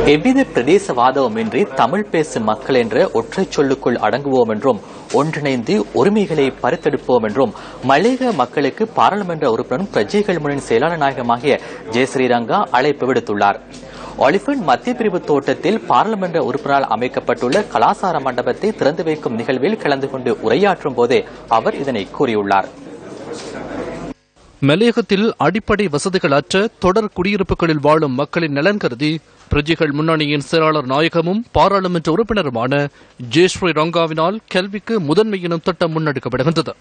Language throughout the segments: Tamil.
எவ்வித பிரதேசவாதமுமின்றி தமிழ் பேசும் மக்கள் என்ற ஒற்றை சொல்லுக்குள் அடங்குவோம் என்றும் ஒன்றிணைந்து உரிமைகளை பறித்தெடுப்போம் என்றும் மலையக மக்களுக்கு பாராளுமன்ற உறுப்பினரும் பிரஜைகள் முன்னணி செயலாளர் நாயகமாகிய ஜெயஸ்ரீரங்கா அழைப்பு விடுத்துள்ளார். ஒலிபன் மத்திய பிரிவு தோட்டத்தில் பாராளுமன்ற உறுப்பினரால் அமைக்கப்பட்டுள்ள கலாசார மண்டபத்தை திறந்து வைக்கும் நிகழ்வில் கலந்து கொண்டு உரையாற்றும் போதே அவர் இதனை கூறியுள்ளார். மலையகத்தில் அடிப்படை வசதிகள் அற்ற தொடர் குடியிருப்புகளில் வாழும் மக்களின் நலன் கருதி பிரஜைகள் முன்னணியின் செயலாளர் நாயகமும் பாராளுமன்ற உறுப்பினருமான ஜெயஸ்ரீ ரங்காவினால் கல்விக்கு முதன்மை எனும் திட்டம் முன்னெடுக்கப்படுகின்றது.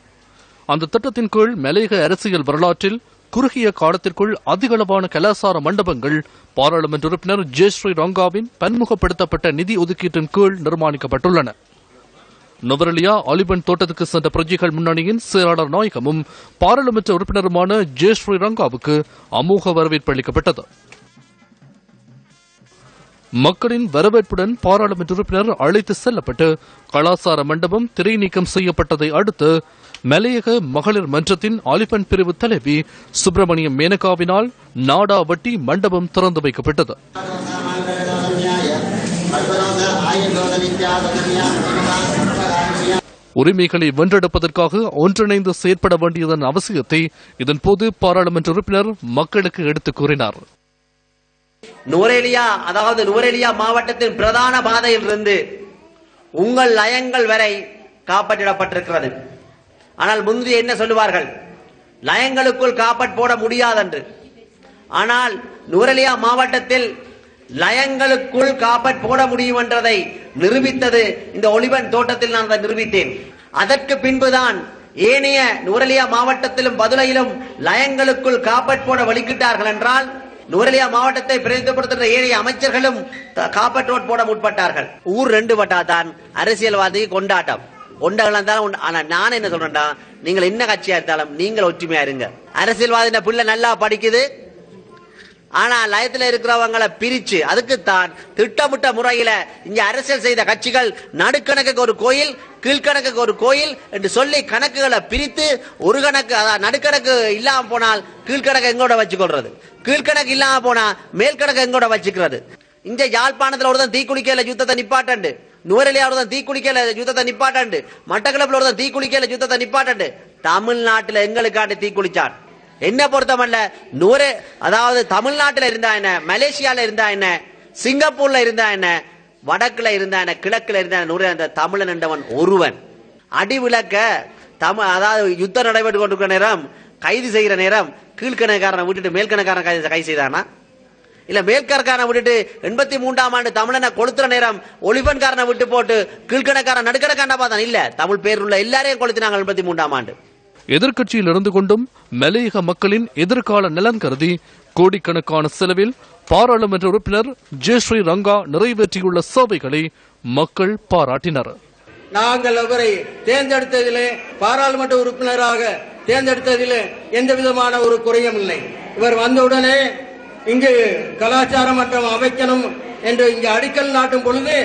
அந்த திட்டத்தின் கீழ் மலையக அரசியல் வரலாற்றில் குறுகிய காலத்திற்குள் அதிகளவான கலாசார மண்டபங்கள் பாராளுமன்ற உறுப்பினர் ஜெயஸ்ரீ ரங்காவின் பன்முகப்படுத்தப்பட்ட நிதி ஒதுக்கீட்டின் கீழ் நிர்மாணிக்கப்பட்டுள்ளன. நுவரெலியா ஒலிபன் தோட்டத்துக்கு சென்ற பிரஜைகள் முன்னணியின் செயலாளர் நாயகமும் பாராளுமன்ற உறுப்பினருமான ஜெயஸ்ரீ ரங்காவுக்கு அமோக வரவேற்பு அளிக்கப்பட்டது. மக்களின் வரவேற்புடன் பாராளுமன்ற உறுப்பினர் அழைத்து செல்லப்பட்டு கலாசார மண்டபம் திரை நீக்கம் செய்யப்பட்டதை அடுத்து மலையக மகளிர் மன்றத்தின் ஆலிபன் பிரிவு தலைவி சுப்பிரமணியம் மேனகாவினால் நாடா வட்டி மண்டபம் திறந்து வைக்கப்பட்டது. உரிமைகளை வென்றெடுப்பதற்காக ஒன்றிணைந்து செயற்பட வேண்டியதன் அவசியத்தை இதன்போது பாராளுமன்ற உறுப்பினர் மக்களுக்கு எடுத்துக் கூறினார். நுவரெலியா, அதாவது நுவரெலியா மாவட்டத்தின் பிரதான பாதையிலிருந்து உங்கள் லயங்கள் வரை காப்பாற்றிடப்பட்டிருக்கிறது. ஆனால் முந்தைய என்ன சொல்லுவார்கள், லயங்களுக்குள் காப்பட் போட முடியாதென்று. ஆனால் நுவரெலியா மாவட்டத்தில் லயங்களுக்குள் காப்பட் போட முடியும் என்றதை நிரூபித்தது இந்த ஒலிபன் தோட்டத்தில் நான் அதை நிரூபித்தேன். அதற்கு பின்புதான் ஏனைய நுவரெலியா மாவட்டத்திலும் பதுளையிலும் லயங்களுக்குள் காப்பட் போட வழிகிட்டார்கள் என்றால் நுவரெலியா மாவட்டத்தை பிரதிநிதித்துவப்படுத்துகிற ஏனைய அமைச்சர்களும் காப்பட் ரோட் போட முற்பட்டார்கள். ஊர் ரெண்டு வட்டாதான் அரசியல்வாதி கொண்டாட்டம் கொண்டாடலாம். ஆனா நான் என்ன சொல்றேன்டா, நீங்கள் என்ன கட்சியா இருந்தாலும் நீங்கள் ஒற்றுமையா இருங்க. அரசியல்வாதி பிள்ளை நல்லா படிக்குது, ஆனா லயத்தில் இருக்கிறவங்களை பிரிச்சு அதுக்குத்தான் திட்டமிட்ட முறையில இங்க அரசியல் செய்த கட்சிகள் நடுக்கணக்குக்கு ஒரு கோயில், கீழ்கணக்குக்கு ஒரு கோயில் என்று சொல்லி கணக்குகளை பிரித்து ஒரு கணக்கு நடுக்கணக்கு இல்லாம போனால் கீழ்கணக்கு எங்கோட வச்சுக்கொள்றது, கீழ்கணக்கு இல்லாம போனா மேல்கணக்கு எங்கோட வச்சுக்கிறது. இந்த யாழ்ப்பாணத்துல ஒருத்தன் தீக்குளிக்கல யுத்தத்தை நிப்பாட்டண்டு, நுவரெலியா ஒருத்தன் தீக்குளிக்கல யுத்தத்தை நிப்பாட்டண்டு, மட்டக்களப்பில் ஒருத்தன் தீக்குளிக்கல யுத்தத்தை நிப்பாட்டண்டு. தமிழ்நாட்டில் எங்களுக்காண்டி தீக்குளிச்சான். என்ன பொறுத்தமல்ல அதாவது தமிழ்நாட்டில் இருந்தா என்ன, மலேசியால இருந்தா என்ன, சிங்கப்பூர்ல இருந்தா என்ன, வடக்குல இருந்தா என்ன, கிழக்குல இருந்தா என்ன, தமிழன் என்றவன் ஒருவன். அடிவிளக்க அதாவது யுத்தம் நடைபெற்று கொண்டிருக்கிற நேரம் கைது செய்கிற நேரம் கீழ்கணக்காரனை விட்டுட்டு மேல்கணக்காரன் கைது செய்தானா? இல்ல மேல்கணக்காரனை விட்டுட்டு 83ஆம் ஆண்டு தமிழனை கொளுத்துற நேரம் ஒலிபன்காரனை விட்டு போட்டு கீழ்கணக்காரன் நடுக்கணக்காரன் பார்த்தான்? இல்ல, தமிழ் பேர் உள்ள எல்லாரையும் கொளுத்தினாங்க 83ஆம் ஆண்டு. எதிர்க்கட்சியில் இருந்து கொண்டும் மலையக மக்களின் எதிர்கால நலன் கருதி கோடிக்கணக்கான செலவில் பாராளுமன்ற உறுப்பினர் ஜெயஸ்ரீ ரங்கா நிறைவேற்றியுள்ள சேவைகளை மக்கள் பாராட்டினர். நாங்கள் அவரை தேர்ந்தெடுத்ததிலே, பாராளுமன்ற உறுப்பினராக தேர்ந்தெடுத்ததிலே எந்த விதமான ஒரு குறையும் இல்லை. இவர் வந்தவுடனே இங்கு கலாச்சார மன்றம் அமைக்கணும் என்று இங்கு அடிக்கல் நாட்டும் பொழுது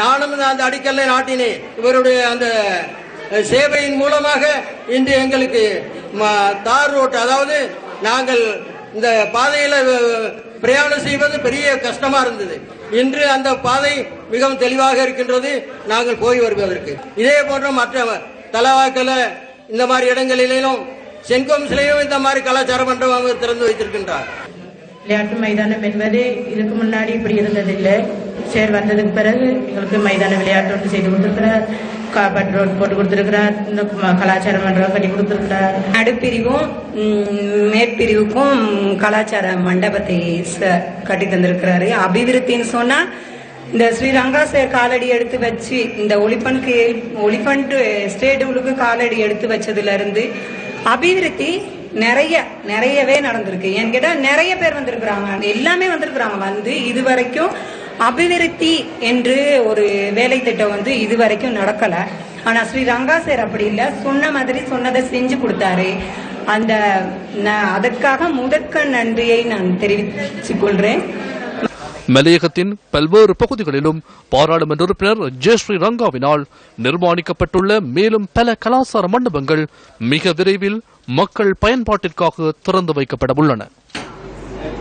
நானும் அந்த அடிக்கல்லை நாட்டினேன். இவருடைய அந்த சேவையின் மூலமாக இன்று எங்களுக்கு தார் ரோட், அதாவது நாங்கள் இந்த பாதையில பிரயாணம் செய்வது பெரிய கஷ்டமா இருந்தது. இன்று அந்த பாதை மிகவும் தெளிவாக இருக்கின்றது நாங்கள் போய் வருவதற்கு. இதே போன்ற மற்ற தலவாக்கல இந்த மாதிரி இடங்களிலும் சென்கோம்ஸ்லையும் இந்த மாதிரி கலாச்சார மன்றம் திறந்து வைத்திருக்கின்றார். விளையாட்டு மைதானம் என்பது இதுக்கு முன்னாடி இப்படி இருந்ததில்லை. சேர் வந்ததுக்கு பிறகு எங்களுக்கு மைதான விளையாட்டு ஒன்று செய்து கொடுத்திருக்கிறார், காப்பட் ரோட் போட்டு கொடுத்திருக்கிறார், இந்த கலாச்சார மண்டபம் கட்டி கொடுத்திருக்கிறார். நடுப்பிரிவும் மேற்பிரிவுக்கும் கலாச்சார மண்டபத்தை கட்டி தந்திருக்கிறாரு. அபிவிருத்தின்னு சொன்னா இந்த ஸ்ரீரங்கா காலடி எடுத்து வச்சு இந்த ஒலிபண்ட் ஸ்டேடியமுக்கு காலடி எடுத்து வச்சதுல இருந்து அபிவிருத்தி நிறையவே நடந்திருக்கு. என்கிட்ட நிறைய பேர் வந்திருக்கிறாங்க, எல்லாமே வந்திருக்கிறாங்க. வந்து இதுவரைக்கும் அபிவிருத்தி என்று ஒரு வேலை திட்டம் இதுவரைக்கும் நடக்கல. ஆனா ஸ்ரீரங்கா சார் அப்படி இல்ல, சொன்ன மாதிரி சொன்னதை செஞ்சு கொடுத்தாரு. அதற்காக முதற்க நன்றியை நான் தெரிவித்துக் கொள்றேன். மலையகத்தின் பல்வேறு பகுதிகளிலும் பாராளுமன்ற உறுப்பினர் ஜெயஸ்ரீ ரங்காவினால் நிர்மாணிக்கப்பட்டுள்ள மேலும் பல கலாசார மண்டபங்கள் மிக விரைவில் மக்கள் பயன்பாட்டிற்காக திறந்து வைக்கப்பட உள்ளன.